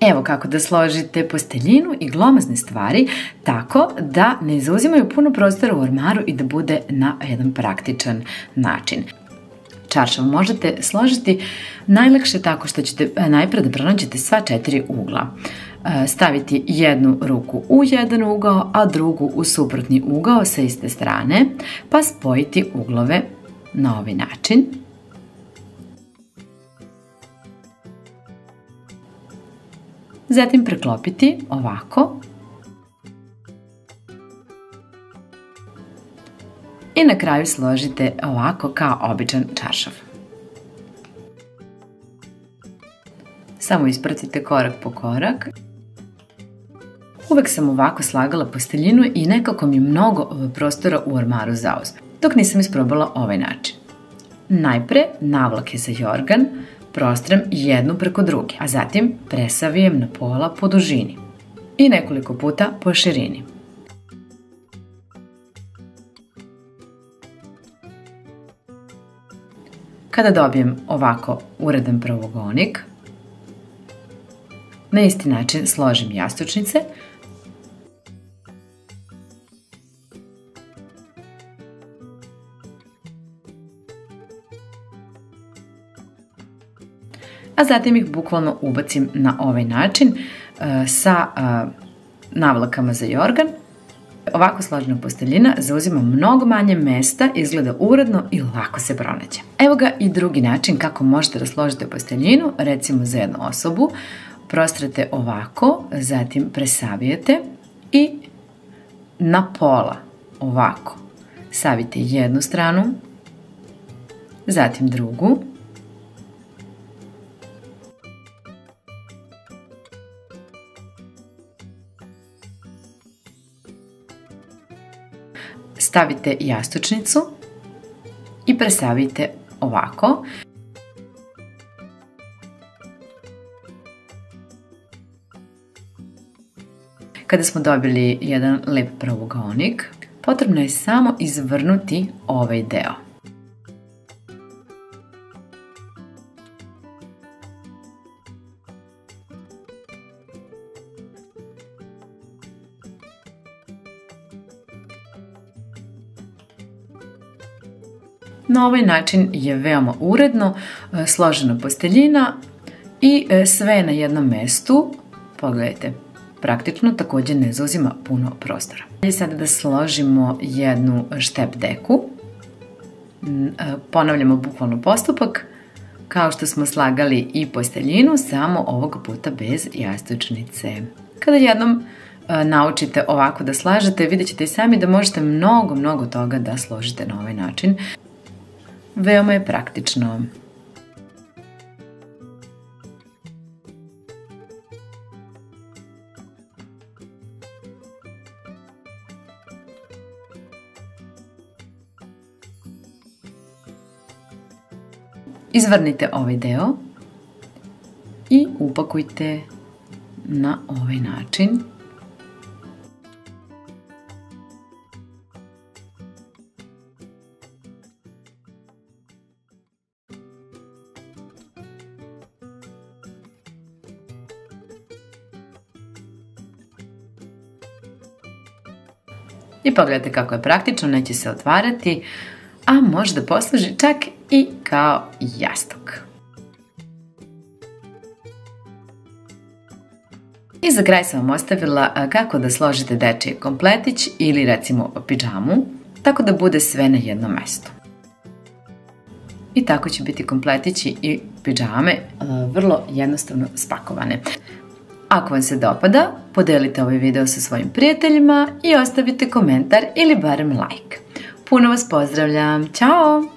Evo kako da složite posteljinu i glomazne stvari tako da ne zauzimaju puno prostora u ormaru i da bude na jedan praktičan način. Čaršav možete složiti najlakše tako što ćete najpre da pronađete sva 4 ugla. Staviti jednu ruku u jedan ugao, a drugu u suprotni ugao sa iste strane, pa spojiti uglove na ovaj način. Zatim preklopiti ovako. I na kraju složite ovako kao običan čaršav. Samo ispratite korak po korak. Uvek sam ovako slagala posteljinu i nekako mi mnogo prostora u ormaru zauzme, dok nisam isprobala ovaj način. Najpre navlake za jorgan prostrem jednu preko druge, a zatim presavijem na pola po dužini i nekoliko puta po širini. Kada dobijem ovako uredan pravogonik, na isti način složim jastučnice. A zatim ih bukvalno ubacim na ovaj način sa navlakama za jorgan. Ovako složena posteljina zauzima mnogo manje mesta, izgleda uredno i lako se pronađe. Evo ga i drugi način kako možete da složite posteljinu, recimo za jednu osobu. Prostrete ovako, zatim presavijete i na pola ovako savite jednu stranu, zatim drugu. Stavite jastučnicu i presavite ovako. Kada smo dobili jedan lep pravogonik, potrebno je samo izvrnuti ovaj deo. Na ovaj način je veoma uredno složena posteljina i sve na jednom mestu. Pogledajte, praktično također ne zauzima puno prostora. Sada da složimo jednu štep deku. Ponavljamo bukvalno postupak kao što smo slagali i posteljinu, samo ovog puta bez jastučnice. Kada jednom naučite ovako da slažete, vidjet ćete i sami da možete mnogo toga da složite na ovaj način. Veoma je praktično. Izvrnite ovaj deo i upakujte na ovaj način. I pogledajte kako je praktično, neće se otvarati, a može da posluži čak i kao jastuk. I za kraj sam vam ostavila kako da složite dečiji kompletić ili recimo pidžamu, tako da bude sve na jednom mestu. I tako će biti kompletići i pidžame vrlo jednostavno spakovane. Ako vam se dopada, podelite ovaj video sa svojim prijateljima i ostavite komentar ili barem like. Puno vas pozdravljam, ćao!